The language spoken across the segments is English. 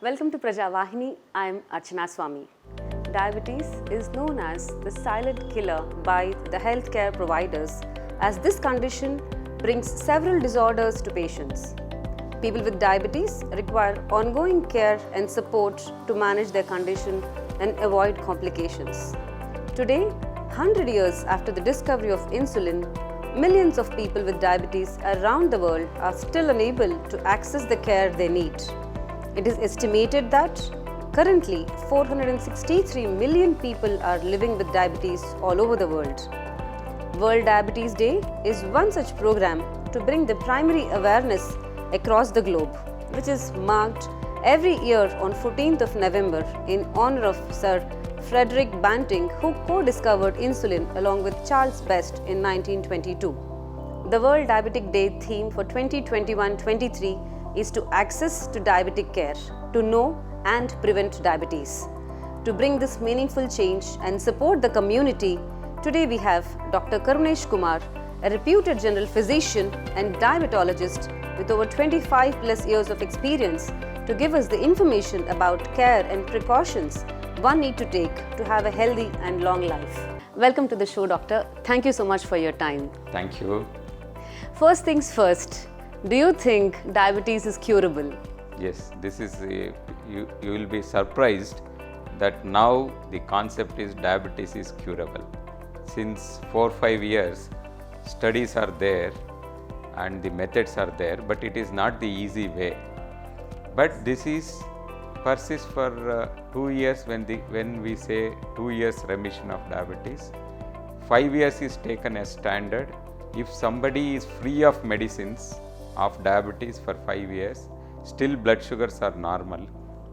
Welcome to Prajavahini. I am Archana Swami. Diabetes is known as the silent killer by the healthcare providers, as this condition brings several disorders to patients. People with diabetes require ongoing care and support to manage their condition and avoid complications. Today, 100 years after the discovery of insulin, millions of people with diabetes around the world are still unable to access the care they need. It is estimated that currently 463 million people are living with diabetes all over the world. World Diabetes Day is one such program to bring the primary awareness across the globe, which is marked every year on 14th of November in honor of Sir Frederick Banting, who co-discovered insulin along with Charles Best in 1922. The World Diabetic Day theme for 2021-23 is to access to diabetic care, to know and prevent diabetes. To bring this meaningful change and support the community, today we have Dr. Karunesh Kumar, a reputed general physician and diabetologist with over 25 plus years of experience, to give us the information about care and precautions one need to take to have a healthy and long life. Welcome to the show, doctor. Thank you so much for your time. Thank you. First things first, do you think diabetes is curable? Yes, this is you will be surprised that now the concept is diabetes is curable. Since 4-5 years, studies are there and the methods are there, but it is not the easy way. But this is persists for 2 years when we say 2 years remission of diabetes. 5 years is taken as standard. If somebody is free of medicines of diabetes for 5 years, still blood sugars are normal,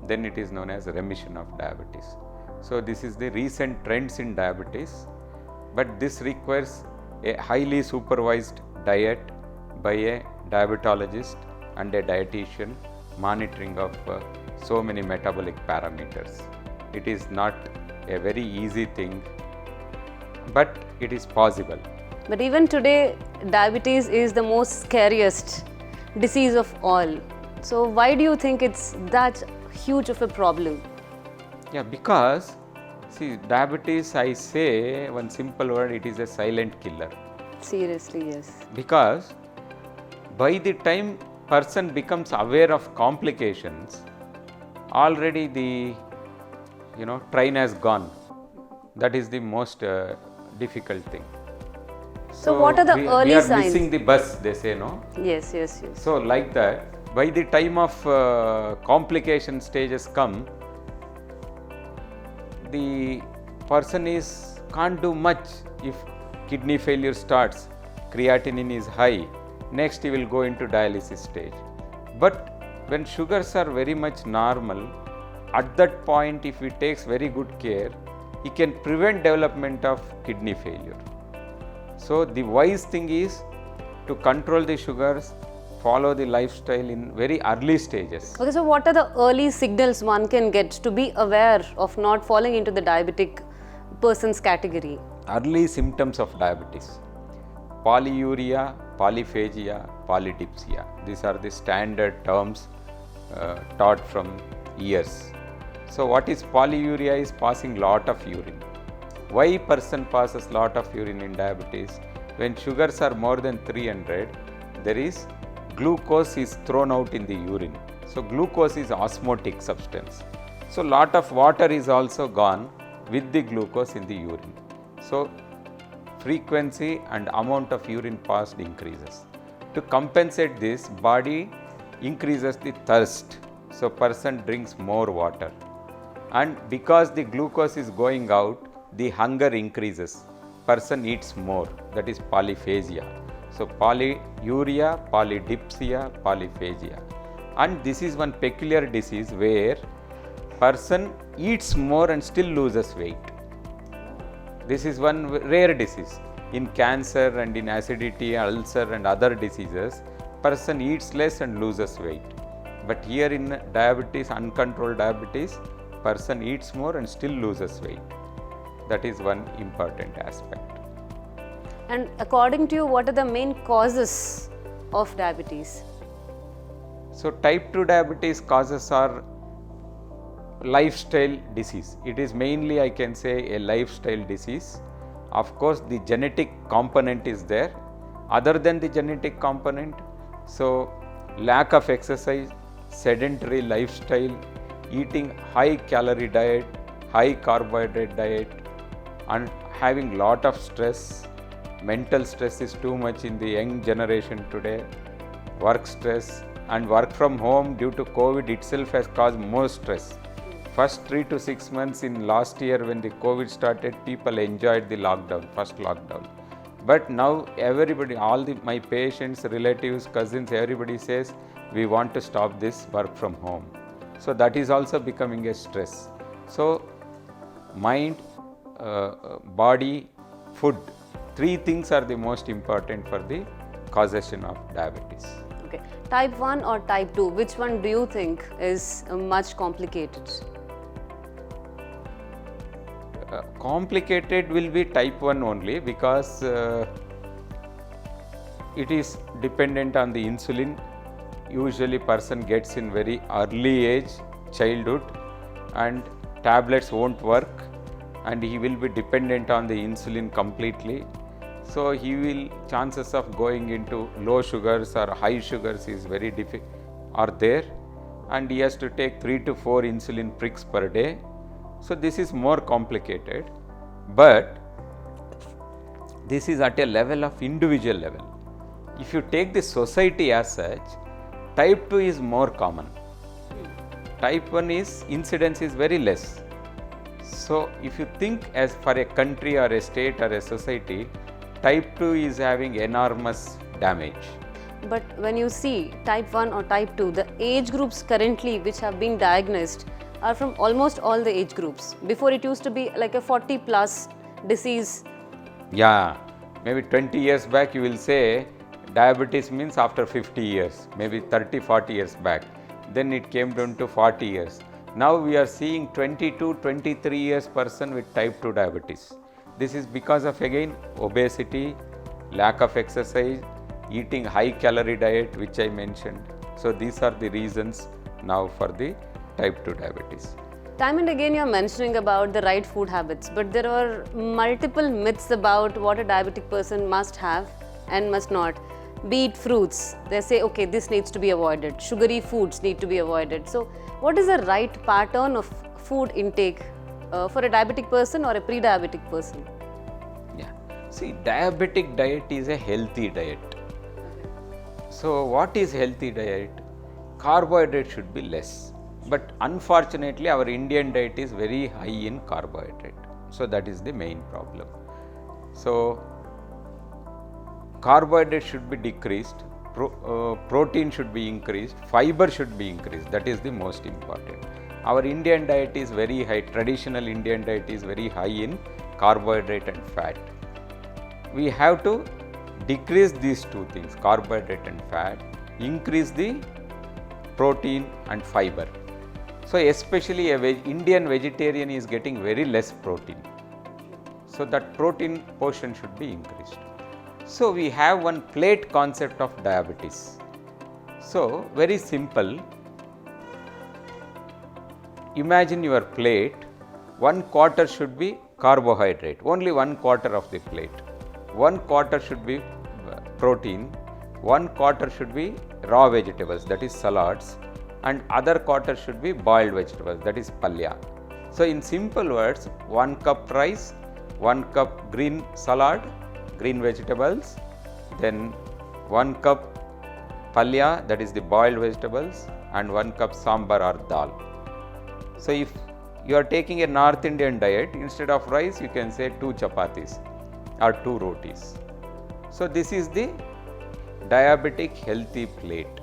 then it is known as remission of diabetes. So this is the recent trends in diabetes, but this requires a highly supervised diet by a diabetologist and a dietitian, monitoring of so many metabolic parameters. It is not a very easy thing, but it is possible. But even today, diabetes is the most scariest disease of all. So why do you think it's that huge of a problem? Yeah, because see, diabetes, I say one simple word, it is a silent killer. Seriously, yes. Because by the time person becomes aware of complications, already the train has gone. That is the most difficult thing. So what are the early we are signs? Missing the bus, they say, no? Yes. So like that, by the time of complication stages come, the person can't do much. If kidney failure starts, creatinine is high, next he will go into dialysis stage. But when sugars are very much normal, at that point if he takes very good care, he can prevent development of kidney failure. So the wise thing is to control the sugars, follow the lifestyle in very early stages. Okay, so what are the early signals one can get to be aware of not falling into the diabetic person's category? Early symptoms of diabetes: polyuria, polyphagia, polydipsia. These are the standard terms taught from years. So what is polyuria? Is passing lot of urine. Why person passes lot of urine in diabetes? When sugars are more than 300, there is glucose is thrown out in the urine. So glucose is osmotic substance. So lot of water is also gone with the glucose in the urine. So frequency and amount of urine passed increases. To compensate this, body increases the thirst. So person drinks more water. And because the glucose is going out, the hunger increases. Person eats more. That is polyphagia. So polyuria, polydipsia, polyphagia. And this is one peculiar disease where person eats more and still loses weight. This is one rare disease. In cancer and in acidity, ulcer and other diseases, person eats less and loses weight. But here in diabetes, uncontrolled diabetes, person eats more and still loses weight. That is one important aspect. And according to you, what are the main causes of diabetes? So type 2 diabetes causes are lifestyle disease. It is mainly, I can say, a lifestyle disease. Of course, the genetic component is there. Other than the genetic component, so lack of exercise, sedentary lifestyle, eating high calorie diet, high carbohydrate diet, and having lot of stress. Mental stress is too much in the young generation today. Work stress and work from home due to COVID itself has caused more stress. First 3 to 6 months in last year when the COVID started, people enjoyed the lockdown, first lockdown. But now everybody, my patients, relatives, cousins, everybody says we want to stop this work from home. So that is also becoming a stress. So mind, body, food, 3 things are the most important for the causation of diabetes. Okay. Type 1 or type 2, which one do you think is much complicated? Complicated will be type 1 only because it is dependent on the insulin. Usually person gets in very early age, childhood, and tablets won't work and he will be dependent on the insulin completely. So he will, chances of going into low sugars or high sugars is very difficult are there, and he has to take 3 to 4 insulin pricks per day. So this is more complicated, but this is at a level of individual level. If you take the society as such, type 2 is more common. Type 1 is incidence is very less. So if you think as for a country or a state or a society, type 2 is having enormous damage. But when you see type 1 or type 2, the age groups currently which have been diagnosed are from almost all the age groups. Before it used to be like a 40 plus disease. Yeah, maybe 20 years back you will say diabetes means after 50 years, maybe 30, 40 years back. Then it came down to 40 years. Now we are seeing 22, 23 years person with type 2 diabetes. This is because of again obesity, lack of exercise, eating high calorie diet which I mentioned. So these are the reasons now for the type 2 diabetes. Time and again you're mentioning about the right food habits, but there are multiple myths about what a diabetic person must have and must not. Be it fruits, they say okay, this needs to be avoided, sugary foods need to be avoided. So what is the right pattern of food intake for a diabetic person or a pre-diabetic person? Yeah, see, diabetic diet is a healthy diet. So what is healthy diet? Carbohydrate should be less. But unfortunately our Indian diet is very high in carbohydrate. So that is the main problem. So carbohydrate should be decreased, protein should be increased, fiber should be increased. That is the most important. Our Indian diet is very high, traditional Indian diet is very high in carbohydrate and fat. We have to decrease these 2 things, carbohydrate and fat, increase the protein and fiber. So especially Indian vegetarian is getting very less protein. So that protein portion should be increased. So we have one plate concept of diabetes. So very simple. Imagine your plate, 1/4 should be carbohydrate, only 1/4 of the plate. 1/4 should be protein, 1/4 should be raw vegetables, that is salads, and other quarter should be boiled vegetables, that is palya. So in simple words, 1 cup rice, 1 cup green salad, green vegetables, then 1 cup palya, that is the boiled vegetables, and 1 cup sambar or dal. So if you are taking a North Indian diet, instead of rice you can say 2 chapatis or 2 rotis. So this is the diabetic healthy plate.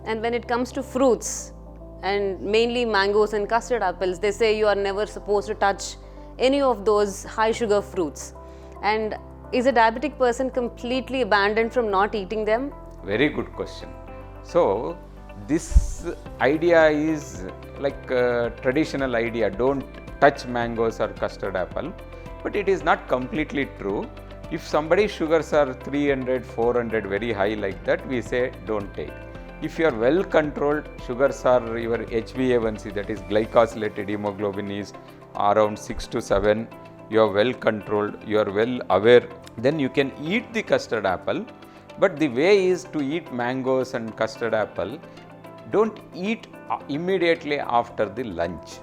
And when it comes to fruits and mainly mangoes and custard apples, they say you are never supposed to touch any of those high sugar fruits. And is a diabetic person completely abandoned from not eating them? Very good question. So this idea is like a traditional idea, don't touch mangoes or custard apple, but it is not completely true. If somebody's sugars are 300, 400 very high like that, we say don't take. If you are well controlled, sugars are your HbA1c, that is glycosylated hemoglobin, is around 6 to 7. You are well controlled, you are well aware, then you can eat the custard apple. But the way is to eat mangoes and custard apple, don't eat immediately after the lunch,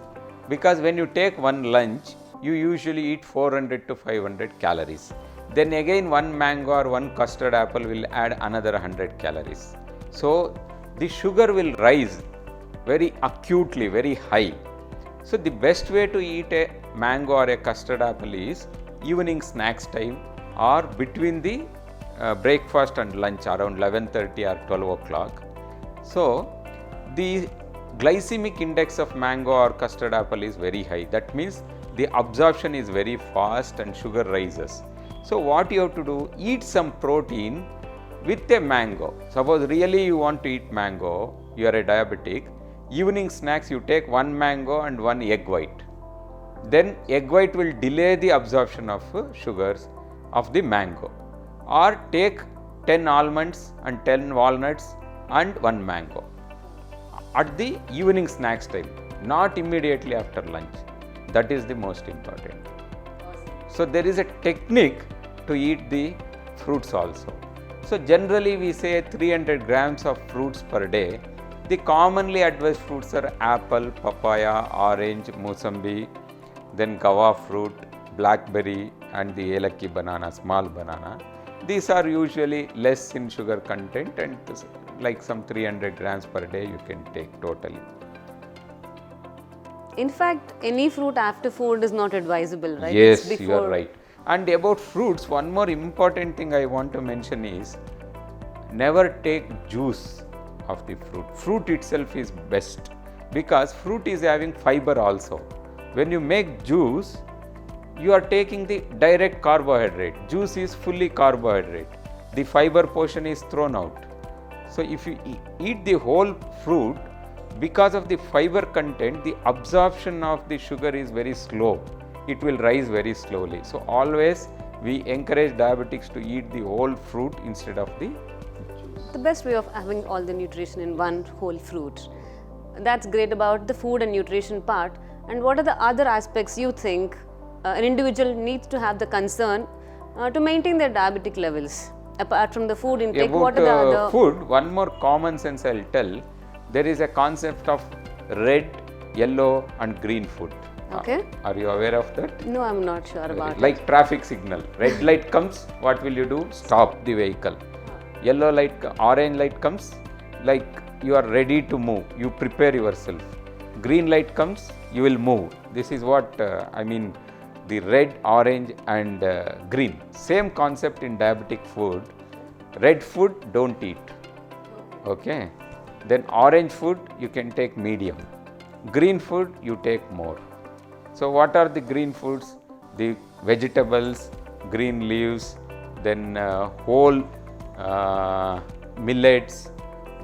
because when you take one lunch, you usually eat 400 to 500 calories. Then again one mango or one custard apple will add another 100 calories. So the sugar will rise very acutely, very high. So the best way to eat a mango or a custard apple is evening snacks time, or between the breakfast and lunch around 11:30 or 12 o'clock. So the glycemic index of mango or custard apple is very high. That means the absorption is very fast and sugar rises. So what you have to do, eat some protein with a mango. Suppose really you want to eat mango, you are a diabetic, evening snacks you take one mango and one egg white. Then egg white will delay the absorption of sugars of the mango. Or take 10 almonds and 10 walnuts and one mango at the evening snacks time, not immediately after lunch. That is the most important. So there is a technique to eat the fruits also. So generally we say 300 grams of fruits per day. The commonly advised fruits are apple, papaya, orange, mosambi, then guava fruit, blackberry and the elaki banana, small banana. These are usually less in sugar content, and like some 300 grams per day you can take totally. In fact, any fruit after food is not advisable, right? Yes, It's you are right. And about fruits, one more important thing I want to mention is never take juice of the fruit. Fruit itself is best, because fruit is having fiber also. When you make juice, you are taking the direct carbohydrate. Juice is fully carbohydrate. The fiber portion is thrown out. So if you eat the whole fruit, because of the fiber content, the absorption of the sugar is very slow. It will rise very slowly. So always we encourage diabetics to eat the whole fruit instead of the the best way of having all the nutrition in one whole fruit. That's great about the food and nutrition part. And what are the other aspects you think an individual needs to have the concern to maintain their diabetic levels? Apart from the food intake, about what are the other food? One more common sense I'll tell. There is a concept of red, yellow and green food. Okay. Are you aware of that? No, I'm not sure about Like it. traffic signal. Red light comes, what will you do? Stop the vehicle. Yellow light, orange light comes, like you are ready to move. You prepare yourself. Green light comes, you will move. This is what I mean. The red, orange and green. Same concept in diabetic food. Red food don't eat. Okay. Then orange food you can take medium. Green food you take more. So what are the green foods? The vegetables, green leaves, then whole millets,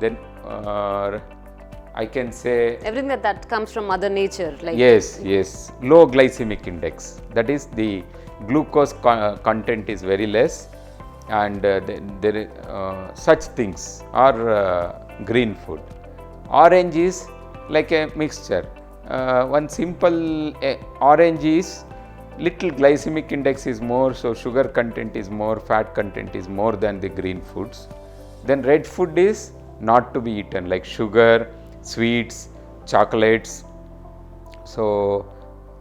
then I can say Everything that comes from Mother Nature. Like yes, low glycemic index. That is the glucose content is very less, and there such things are green food. Orange is like a mixture. One simple orange is little glycemic index is more, so sugar content is more, fat content is more than the green foods. Then red food is not to be eaten, like sugar, sweets, chocolates. So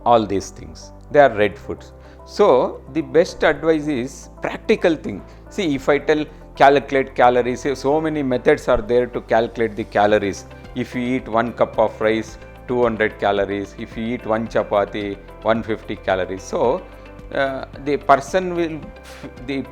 all these things, they are red foods. So the best advice is practical thing. See, if I tell calculate calories, so many methods are there to calculate the calories. If you eat 1 cup of rice, 200 calories. If you eat 1 chapati, 150 calories. So the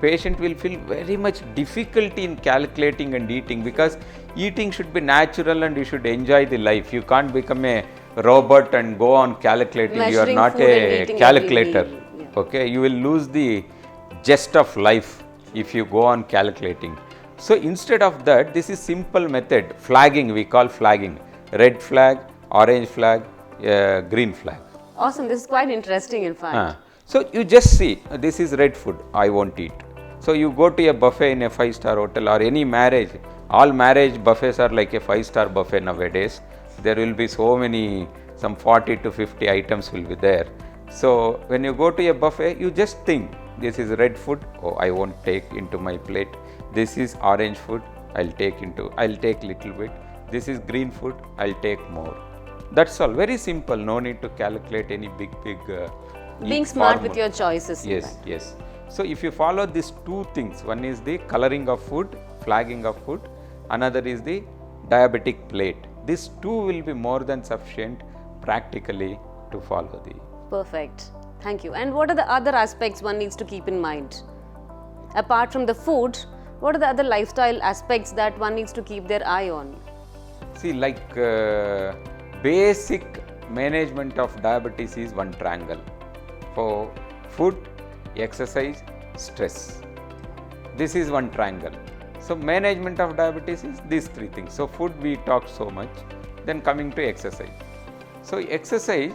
patient will feel very much difficulty in calculating and eating, because eating should be natural and you should enjoy the life. You can't become a robot and go on calculating. You are Measuring not food and a eating calculator. every meal. Yeah. Okay, you will lose the zest of life if you go on calculating. So instead of that, this is simple method. Flagging, we call flagging. Red flag, orange flag, green flag. Awesome. This is quite interesting, in fact. So you just see, this is red food, I won't eat. So you go to a buffet in a 5-star hotel or any marriage, all marriage buffets are like a 5-star buffet nowadays. There will be so many, some 40 to 50 items will be there. So when you go to a buffet, you just think, this is red food, oh I won't take into my plate. This is orange food, I'll take little bit. This is green food, I'll take more. That's all, very simple, no need to calculate any big Being smart with formula. your choices. in Yes, that. yes. So if you follow these two things, one is the coloring of food, flagging of food, another is the diabetic plate. These two will be more than sufficient practically to follow the. Perfect. Thank you. And what are the other aspects one needs to keep in mind? Apart from the food, what are the other lifestyle aspects that one needs to keep their eye on? See, like basic management of diabetes is one triangle for food, exercise, stress. This is one triangle. So management of diabetes is these three things. So food we talked so much, then coming to exercise. So exercise,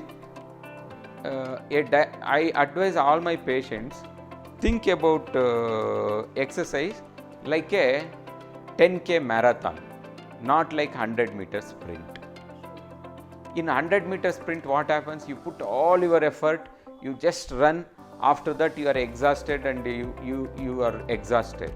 I advise all my patients, think about exercise like a 10K marathon, not like 100-meter sprint. In 100-meter sprint, what happens? You put all your effort, you just run, after that you are exhausted and you are exhausted.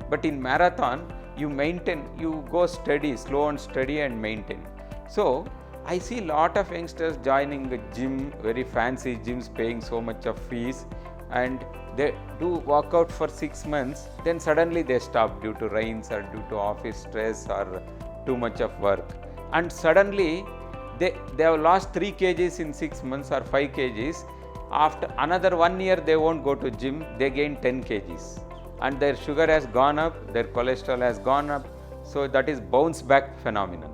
But in marathon, you maintain, you go steady, slow and steady and maintain. So I see lot of youngsters joining the gym, very fancy gyms, paying so much of fees, and they do workout for 6 months, then suddenly they stop due to rains or due to office stress or too much of work, and suddenly they have lost 3 kgs in 6 months or 5 kgs. After another 1 year they won't go to gym, they gain 10 kgs and their sugar has gone up, their cholesterol has gone up. So that is bounce back phenomenon.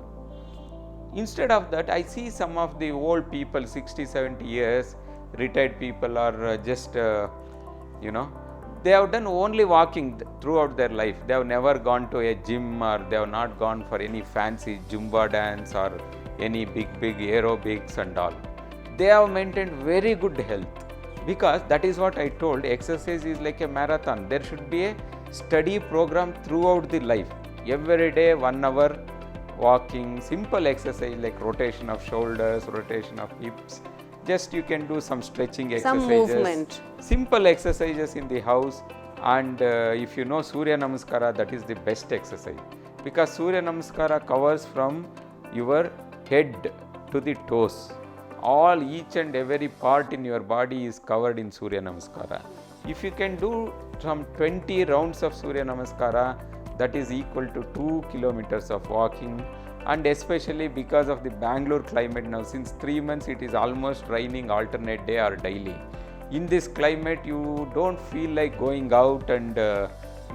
Instead of that, I see some of the old people, 60, 70 years, retired people are just, they have done only walking throughout their life. They have never gone to a gym or they have not gone for any fancy Zumba dance or any big aerobics and all. They have maintained very good health, because that is what I told, exercise is like a marathon. There should be a study program throughout the life. Every day 1 hour walking, simple exercise like rotation of shoulders, rotation of hips. Just you can do some stretching exercises. Some movement. Simple exercises in the house. And if you know Surya Namaskara, that is the best exercise, because Surya Namaskara covers from your head to the toes. All, each and every part in your body is covered in Surya Namaskara. If you can do some 20 rounds of Surya Namaskara, that is equal to 2 kilometers of walking. And especially because of the Bangalore climate now, since 3 months it is almost raining alternate day or daily. In this climate, you don't feel like going out and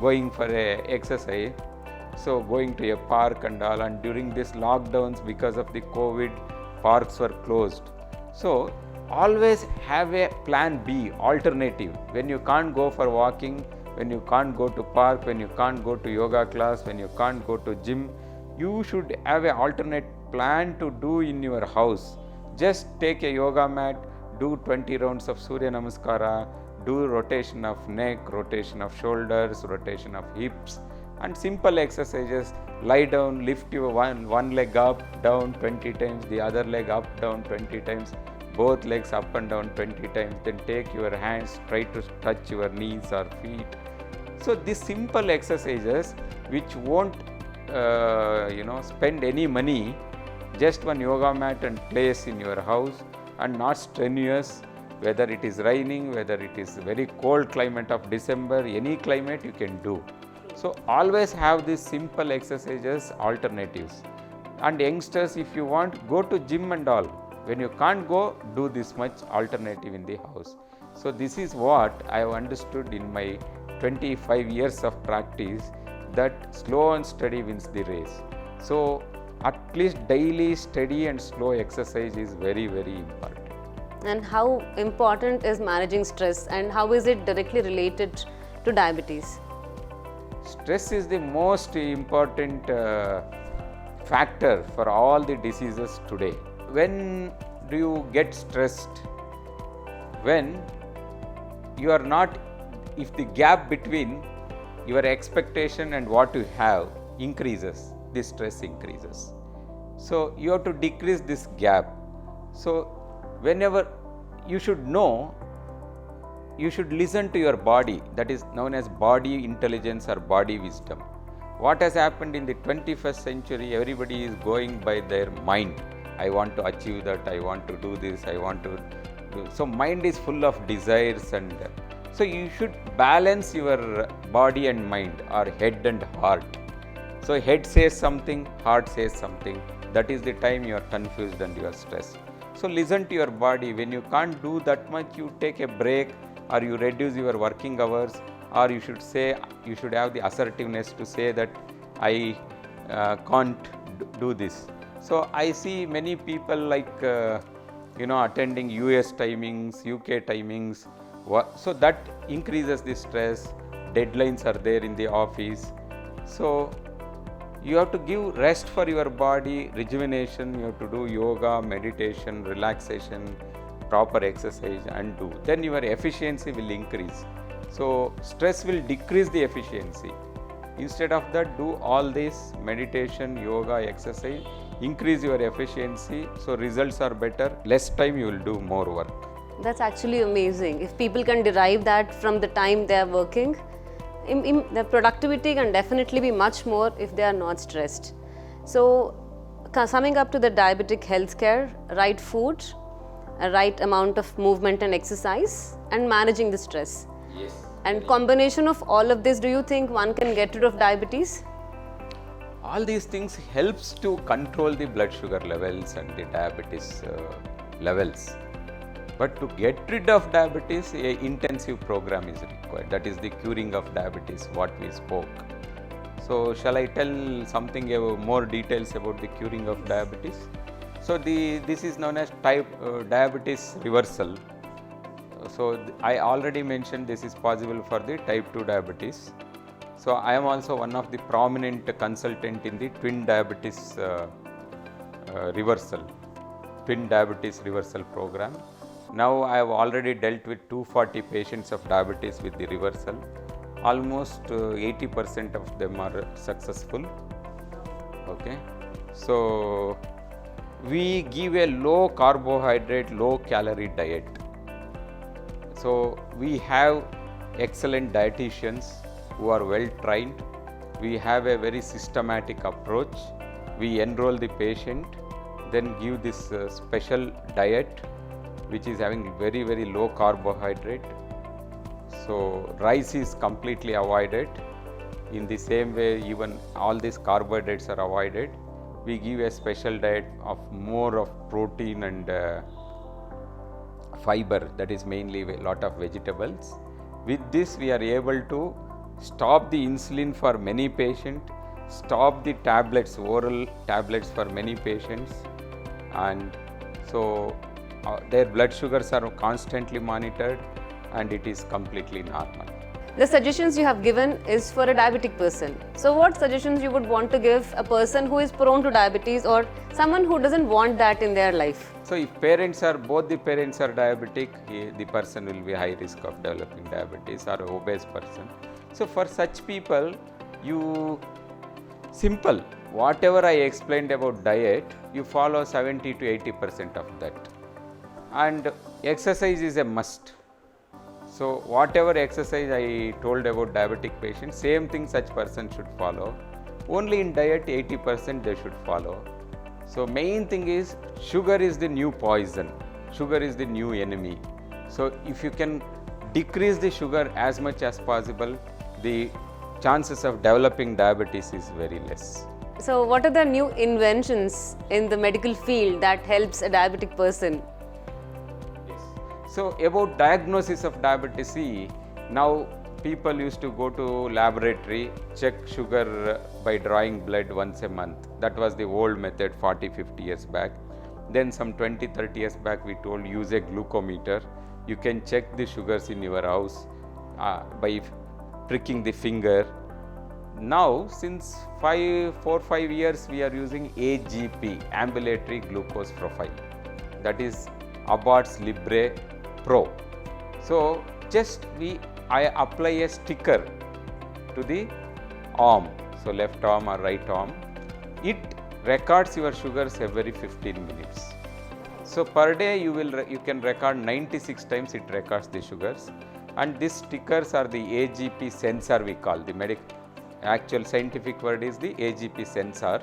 going for a exercise. So going to a park and all, and during this lockdowns, because of the COVID, parks were closed. So always have a plan B, alternative. When you can't go for walking, when you can't go to park, when you can't go to yoga class, when you can't go to gym, you should have an alternate plan to do in your house. Just take a yoga mat, do 20 rounds of Surya Namaskara, do rotation of neck, rotation of shoulders, rotation of hips, and simple exercises. Lie down, lift your one leg up, down 20 times, the other leg up, down 20 times, both legs up and down 20 times. Then take your hands, try to touch your knees or feet. So these simple exercises which won't spend any money, just one yoga mat and place in your house, and not strenuous, whether it is raining, whether it is very cold climate of December, any climate you can do. So always have these simple exercises, alternatives. And youngsters, if you want, go to gym and all. When you can't go, do this much alternative in the house. So this is what I have understood in my 25 years of practice, that slow and steady wins the race. So at least daily steady and slow exercise is very, very important. And how important is managing stress, and how is it directly related to diabetes? Stress is the most important factor for all the diseases today. When do you get stressed? When you are not, if the gap between your expectation and what you have increases, the stress increases. So you have to decrease this gap. So whenever you should know, you should listen to your body, that is known as body intelligence or body wisdom. What has happened in the 21st century, everybody is going by their mind. I want to achieve that, I want to do this, I want to do. So mind is full of desires, and so you should balance your body and mind, or head and heart. So head says something, heart says something. That is the time you are confused and you are stressed. So listen to your body. When you can't do that much, you take a break, or you reduce your working hours, or you should say, you should have the assertiveness to say that I can't do this. So I see many people like attending US timings, UK timings. So that increases the stress. Deadlines are there in the office. So you have to give rest for your body, rejuvenation. You have to do yoga, meditation, relaxation, proper exercise, and do. Then your efficiency will increase. So stress will decrease the efficiency. Instead of that, do all this meditation, yoga, exercise, increase your efficiency. So results are better. Less time you will do more work. That's actually amazing. If people can derive that from the time they are working, the productivity can definitely be much more if they are not stressed. So summing up to the diabetic healthcare, right food, a right amount of movement and exercise, and managing the stress. Yes. And combination of all of this, do you think one can get rid of diabetes? All these things helps to control the blood sugar levels and the diabetes levels. But to get rid of diabetes, an intensive program is required. That is the curing of diabetes, what we spoke. So shall I tell something more details about the curing of diabetes? So this is known as diabetes reversal. So I already mentioned this is possible for the type 2 diabetes. So I am also one of the prominent consultant in the twin diabetes reversal program. Now I have already dealt with 240 patients of diabetes with the reversal. Almost 80% of them are successful. Okay. So we give a low carbohydrate, low calorie diet. So we have excellent dietitians who are well trained. We have a very systematic approach. We enroll the patient, then give this special diet which is having very, very low carbohydrate. So rice is completely avoided. In the same way, even all these carbohydrates are avoided. We give a special diet of more of protein and fiber, that is mainly a lot of vegetables. With this, we are able to stop the insulin for many patients, stop the tablets, oral tablets for many patients, and so their blood sugars are constantly monitored and it is completely normal. The suggestions you have given is for a diabetic person. So what suggestions you would want to give a person who is prone to diabetes or someone who doesn't want that in their life? So if both the parents are diabetic, the person will be high risk of developing diabetes, or obese person. So for such people, simple, whatever I explained about diet, you follow 70 to 80% of that. And exercise is a must. So whatever exercise I told about diabetic patients, same thing such person should follow. Only in diet 80% they should follow. So main thing is, sugar is the new poison. Sugar is the new enemy. So if you can decrease the sugar as much as possible, the chances of developing diabetes is very less. So what are the new inventions in the medical field that helps a diabetic person? So about diagnosis of diabetes, now people used to go to laboratory, check sugar by drawing blood once a month. That was the old method 40-50 years back. Then some 20-30 years back we told use a glucometer. You can check the sugars in your house by pricking the finger. Now since 4-5 years we are using AGP, ambulatory glucose profile. That is Abbott's Libre Pro. So just I apply a sticker to the arm, so left arm or right arm. It records your sugars every 15 minutes. So per day you can record 96 times it records the sugars, and these stickers are the AGP sensor we call. The actual scientific word is the AGP sensor.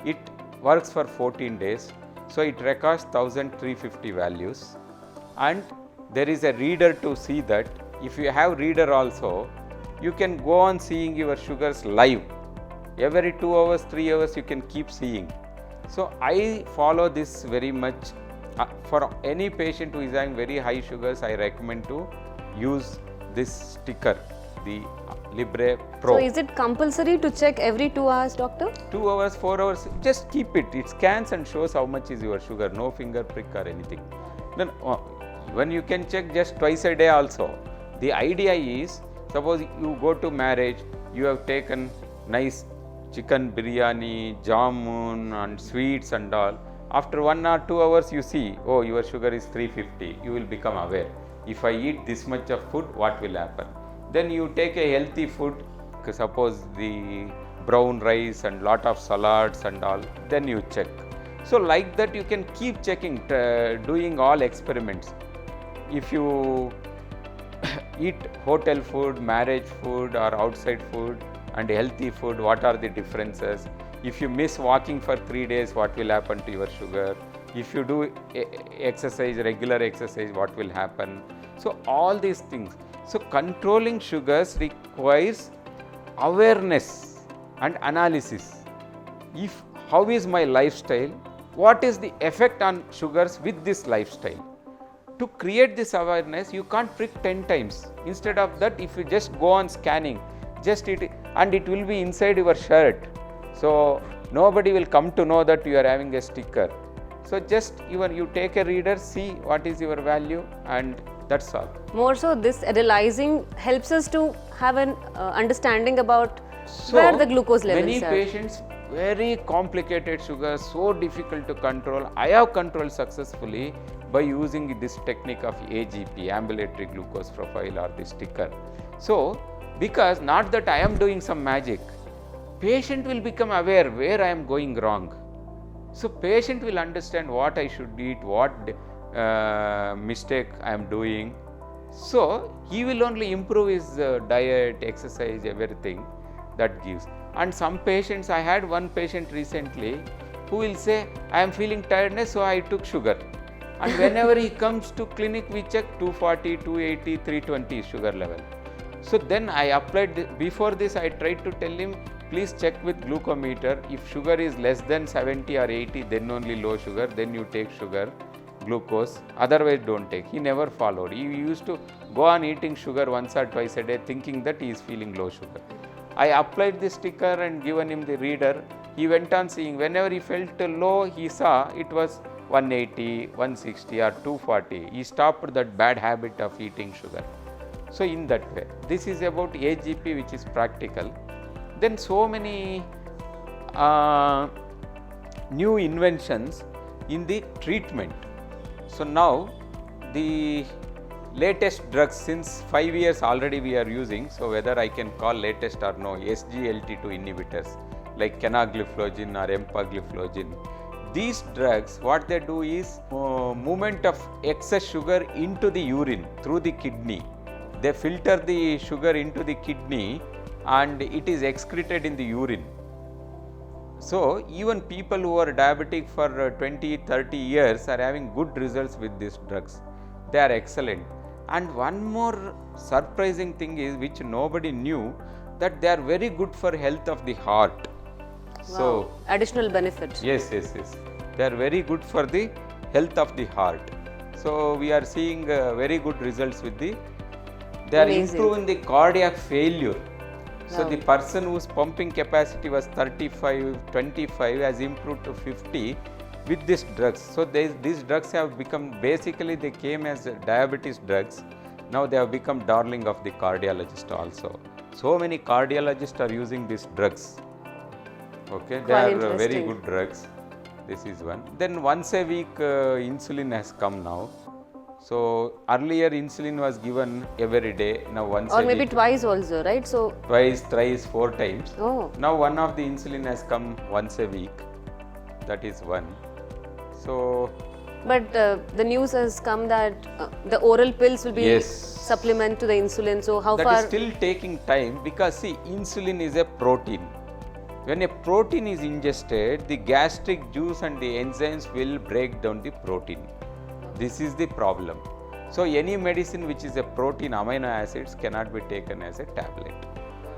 It works for 14 days. So it records 1350 values, and there is a reader to see that. If you have reader also, you can go on seeing your sugars live. Every 2 hours, 3 hours you can keep seeing. So I follow this very much. For any patient who is having very high sugars, I recommend to use this sticker, the Libre Pro. So is it compulsory to check every 2 hours, doctor? 2 hours, 4 hours, just keep it. It scans and shows how much is your sugar, no finger prick or anything. Then when you can check just twice a day also. The idea is, suppose you go to marriage, you have taken nice chicken biryani, jamun and sweets and all. After 1 or 2 hours you see, oh, your sugar is 350, you will become aware. If I eat this much of food, what will happen? Then you take a healthy food, suppose the brown rice and lot of salads and all, then you check. So like that you can keep checking, doing all experiments. If you eat hotel food, marriage food or outside food and healthy food, what are the differences? If you miss walking for 3 days, what will happen to your sugar? If you do exercise, regular exercise, what will happen? So all these things. So controlling sugars requires awareness and analysis. How is my lifestyle? What is the effect on sugars with this lifestyle? To create this awareness, you can't prick 10 times. Instead of that, if you just go on scanning, just it, and it will be inside your shirt. So nobody will come to know that you are having a sticker. So just you take a reader, see what is your value, and that's all. More so, this analyzing helps us to have an understanding about where the glucose levels many are. Patients, very complicated sugars, so difficult to control. I have controlled successfully by using this technique of AGP, ambulatory glucose profile, or the sticker. So because not that I am doing some magic, patient will become aware where I am going wrong. So patient will understand what I should eat, what mistake I am doing. So he will only improve his diet, exercise, everything that gives. And some patients, I had one patient recently who will say, I am feeling tiredness, so I took sugar. And whenever he comes to clinic, we check 240, 280, 320 sugar level. So then I applied, before this I tried to tell him, please check with glucometer. If sugar is less than 70 or 80, then only low sugar, then you take sugar, glucose, otherwise don't take. He never followed. He used to go on eating sugar once or twice a day, thinking that he is feeling low sugar. I applied the sticker and given him the reader. He went on seeing, whenever he felt low, he saw it was 180, 160 or 240. He stopped that bad habit of eating sugar. So in that way, this is about AGP, which is practical. Then so many new inventions in the treatment. So now the latest drugs, since 5 years already we are using, so whether I can call latest or no, SGLT2 inhibitors like canagliflozin or empagliflozin. These drugs, what they do is movement of excess sugar into the urine through the kidney. They filter the sugar into the kidney and it is excreted in the urine. So even people who are diabetic for 20, 30 years are having good results with these drugs. They are excellent. And one more surprising thing is, which nobody knew, that they are very good for health of the heart. Wow. So additional benefit. Yes. They are very good for the health of the heart. So we are seeing very good results with the. They are Amazing. improving the cardiac failure. So Wow. the person whose pumping capacity was 35, 25 has improved to 50 with these drugs. So these drugs have become, basically they came as diabetes drugs. Now they have become darling of the cardiologist also. So many cardiologists are using these drugs. Okay, they Quite are very interesting. good drugs. This is one. Then once a week insulin has come now. So earlier insulin was given every day, now once Or a maybe week, twice also, right? So, twice, thrice, 4 times. oh, Now one of the insulin has come once a week, that is one. So but the news has come that the oral pills will be Yes. supplement to the insulin. So, how that far? is still taking time, because see, insulin is a protein. When a protein is ingested, the gastric juice and the enzymes will break down the protein. This is the problem. So any medicine which is a protein, amino acids, cannot be taken as a tablet.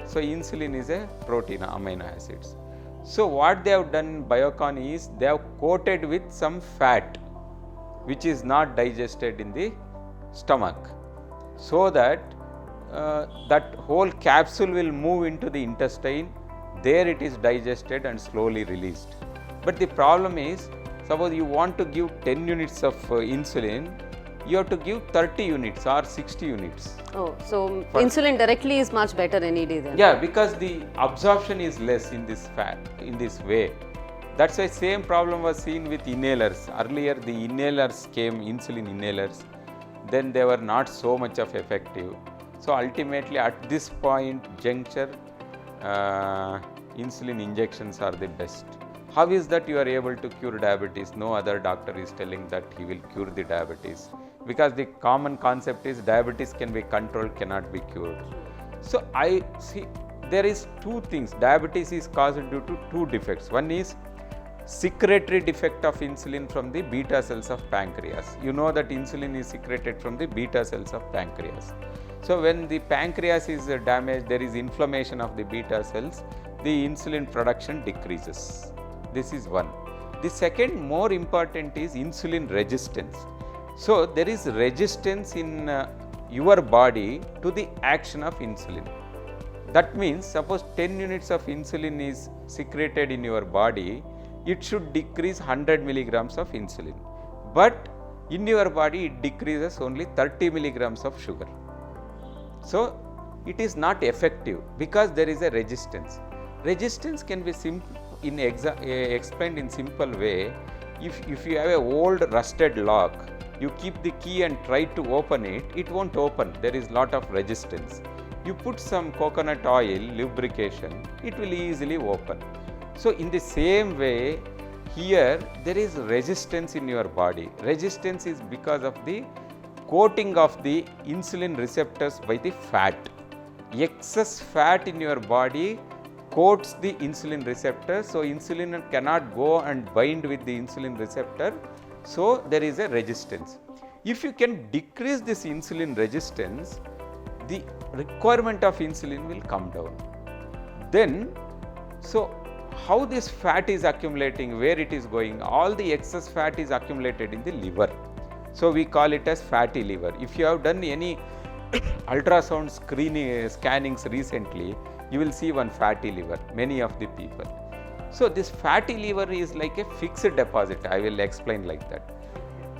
So insulin is a protein, amino acids. So what they have done, Biocon, is they have coated with some fat which is not digested in the stomach, so that that whole capsule will move into the intestine. There it is digested and slowly released. But the problem is, suppose you want to give 10 units of insulin, you have to give 30 units or 60 units. Oh, so insulin directly is much better any day then. Yeah, because the absorption is less in this fat, in this way. That's why same problem was seen with inhalers. Earlier the inhalers came, insulin inhalers, then they were not so much of effective. So ultimately at this point juncture, insulin injections are the best. How is that you are able to cure diabetes? No other doctor is telling that he will cure the diabetes, because the common concept is diabetes can be controlled, cannot be cured. So I see there is two things. Diabetes is caused due to two defects. One is secretory defect of insulin from the beta cells of pancreas. You know that insulin is secreted from the beta cells of pancreas. So when the pancreas is damaged, there is inflammation of the beta cells, the insulin production decreases. This is one. The second more important is insulin resistance. So there is resistance in your body to the action of insulin. That means suppose 10 units of insulin is secreted in your body, it should decrease 100 milligrams of insulin. But in your body it decreases only 30 milligrams of sugar. So it is not effective because there is a resistance. Resistance can be explained in simple way. If you have a old rusted lock, you keep the key and try to open it, it won't open. There is lot of resistance. You put some coconut oil, lubrication, it will easily open. So in the same way, here there is resistance in your body. Resistance is because of the coating of the insulin receptors by the fat. Excess fat in your body coats the insulin receptor, so insulin cannot go and bind with the insulin receptor, so there is a resistance. If you can decrease this insulin resistance, the requirement of insulin will come down. Then, so how this fat is accumulating, where it is going? All the excess fat is accumulated in the liver. So we call it as fatty liver. If you have done any ultrasound scannings recently, you will see one fatty liver, many of the people. So this fatty liver is like a fixed deposit. I will explain like that.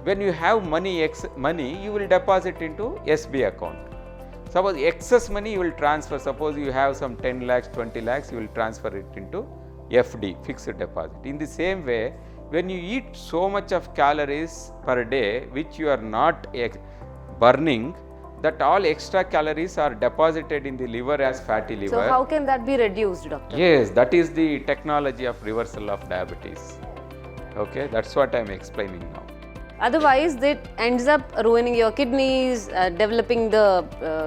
When you have money, you will deposit into SB account. Suppose excess money you will transfer. Suppose you have some 10 lakhs, 20 lakhs, you will transfer it into FD, fixed deposit. In the same way, when you eat so much of calories per day which you are not burning, that all extra calories are deposited in the liver as fatty liver. So how can that be reduced, doctor? Yes, that is the technology of reversal of diabetes. Okay, that's what I am explaining now. Otherwise, that ends up ruining your kidneys, developing the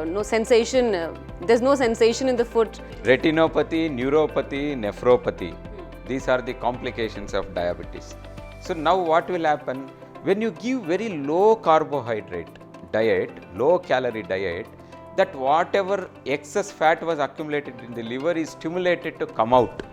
no sensation. There's no sensation in the foot. Retinopathy, neuropathy, nephropathy. These are the complications of diabetes. So now what will happen? When you give very low carbohydrate diet, low calorie diet, that whatever excess fat was accumulated in the liver is stimulated to come out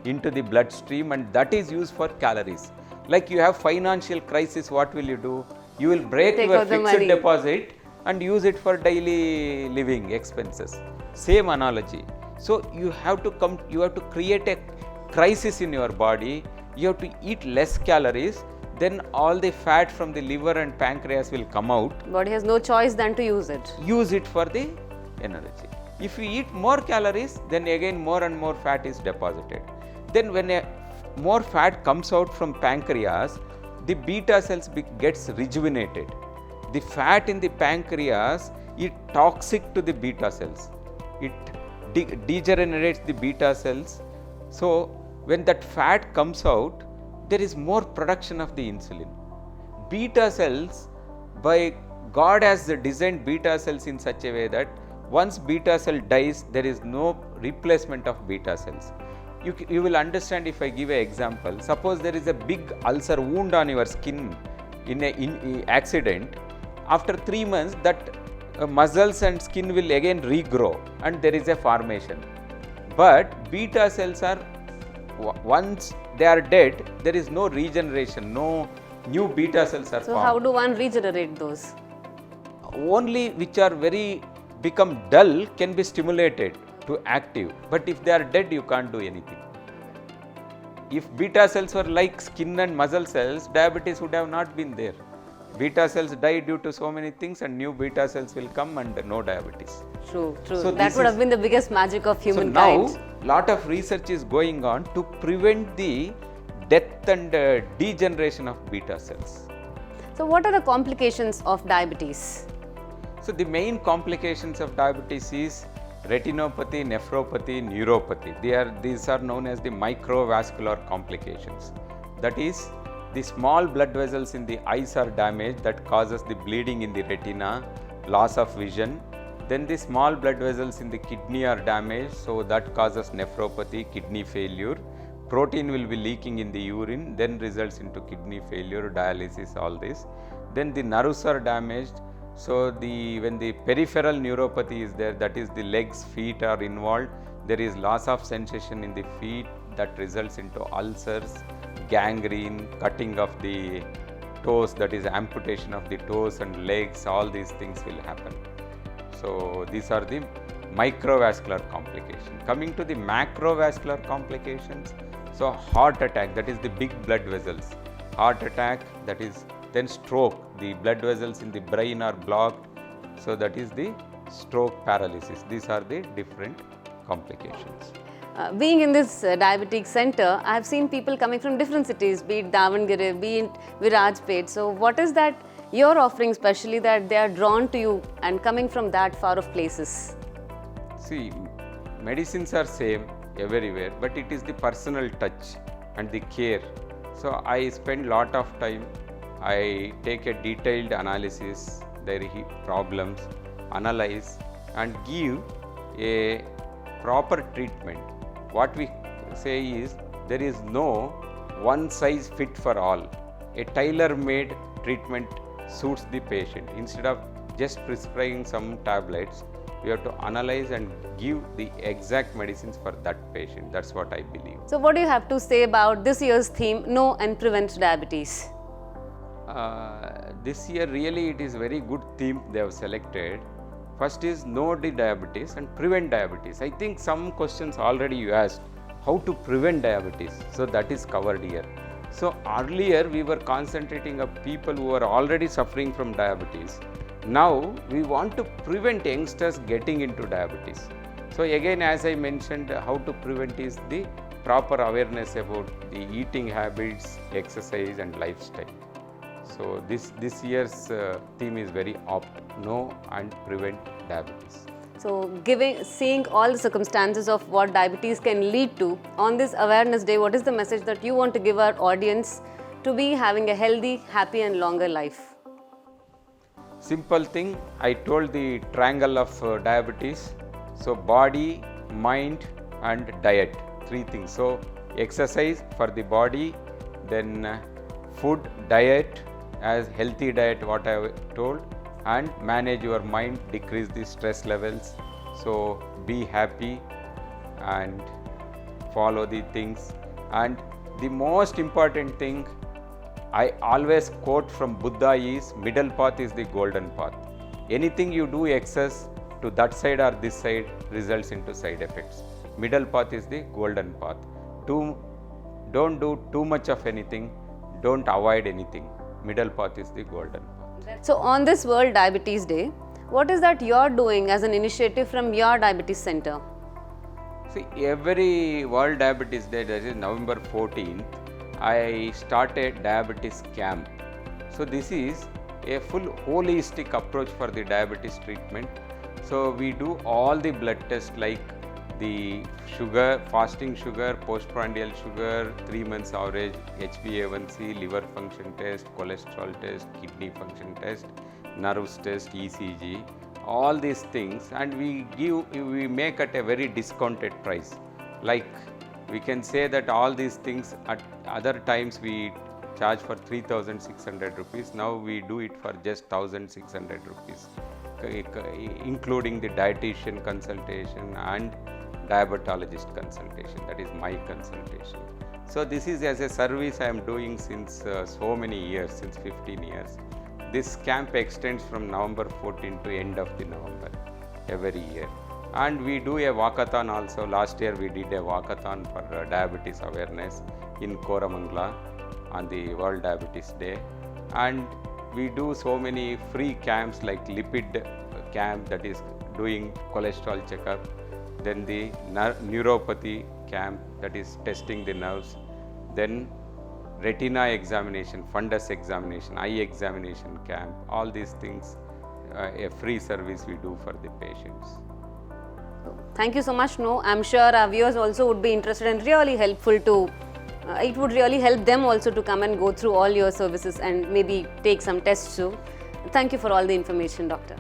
into the bloodstream, and that is used for calories. Like you have financial crisis, what will you do? You will break your fixed deposit and use it for daily living expenses. Same analogy. So you have to create a crisis in your body. You have to eat less calories, then all the fat from the liver and pancreas will come out. Body has no choice than to use it. Use it for the energy. If you eat more calories, then again more and more fat is deposited. Then when more fat comes out from pancreas, the beta cells gets rejuvenated. the fat in the pancreas is toxic to the beta cells. It degenerates the beta cells. So when that fat comes out, there is more production of the insulin. Beta cells, by God has designed beta cells in such a way that once beta cell dies, there is no replacement of beta cells. You will understand if I give an example. Suppose there is a big ulcer wound on your skin in an accident. After 3 months, that muscles and skin will again regrow and there is a formation. But beta cells are, once they are dead, there is no regeneration, no new beta cells are So formed. how do one regenerate those? Only which are very become dull can be stimulated to active, but if they are dead, you can't do anything. If beta cells were like skin and muscle cells, diabetes would have not been there. Beta cells die due to so many things and new beta cells will come and no diabetes. True, true. So That this would is- have been the biggest magic of So humankind. now lot of research is going on to prevent the death and degeneration of beta cells. So what are the complications of diabetes? So the main complications of diabetes is retinopathy, nephropathy, neuropathy. These are known as the microvascular complications. That is, the small blood vessels in the eyes are damaged, that causes the bleeding in the retina, loss of vision. Then the small blood vessels in the kidney are damaged, so that causes nephropathy, kidney failure. Protein will be leaking in the urine, then results into kidney failure, dialysis, all this. Then the nerves are damaged. So when the peripheral neuropathy is there, that is the legs, feet are involved, there is loss of sensation in the feet that results into ulcers, gangrene, cutting of the toes, that is amputation of the toes and legs, all these things will happen. So these are the microvascular complications. Coming to the macrovascular complications, so heart attack, that is the big blood vessels, heart attack, that is then stroke, the blood vessels in the brain are blocked, so that is the stroke paralysis. These are the different complications. Being in this diabetic center, I have seen people coming from different cities, be it Davangere, be it Virajpet. So what is that you're offering specially that they are drawn to you and coming from that far of places? See, medicines are same everywhere, but it is the personal touch and the care. So I spend lot of time, I take a detailed analysis, their problems, analyze and give a proper treatment. What we say is, there is no one size fit for all. A tailor-made treatment suits the patient. Instead of just prescribing some tablets, we have to analyze and give the exact medicines for that patient. That's what I believe. So what do you have to say about this year's theme, Know and Prevent Diabetes? This year really it is very good theme they have selected. First is know the diabetes and prevent diabetes. I think some questions already you asked, how to prevent diabetes. So that is covered here. So earlier we were concentrating on people who are already suffering from diabetes. Now we want to prevent youngsters getting into diabetes. So again, as I mentioned, how to prevent is the proper awareness about the eating habits, exercise and lifestyle. So this year's theme is very apt, know and prevent diabetes. So seeing all the circumstances of what diabetes can lead to, on this awareness day, what is the message that you want to give our audience to be having a healthy, happy and longer life? Simple thing, I told the triangle of diabetes. So body, mind and diet, 3 things. So exercise for the body, then food, diet, as healthy diet what I have told, and manage your mind, decrease the stress levels. So be happy and follow the things. And the most important thing I always quote from Buddha is, middle path is the golden path. Anything you do excess to that side or this side results into side effects. Middle path is the golden path. Don't do too much of anything, don't avoid anything. Middle path is the golden path. So on this World Diabetes Day, what is that you're doing as an initiative from your diabetes center? See, every World Diabetes Day, that is November 14th, I started diabetes camp. So this is a full holistic approach for the diabetes treatment. So we do all the blood tests like the sugar, fasting sugar, postprandial sugar, 3 months average, HbA1c, liver function test, cholesterol test, kidney function test, nerves test, ECG, all these things, and we make at a very discounted price. Like we can say that all these things at other times we charge for 3,600 rupees. Now we do it for just 1,600 rupees, including the dietitian consultation and diabetologist consultation, that is my consultation. So this is as a service I am doing since so many years, since 15 years. This camp extends from November 14 to end of the November every year. And we do a walkathon also. Last year we did a walkathon for diabetes awareness in Koramangala on the World Diabetes Day. And we do so many free camps like lipid camp, that is doing cholesterol checkup, then the neuropathy camp, that is testing the nerves, then retina examination, fundus examination, eye examination camp, all these things, a free service we do for the patients. Thank you so much. No, I'm sure our viewers also would be interested and really helpful to, it would really help them also to come and go through all your services and maybe take some tests too. Thank you for all the information, Doctor.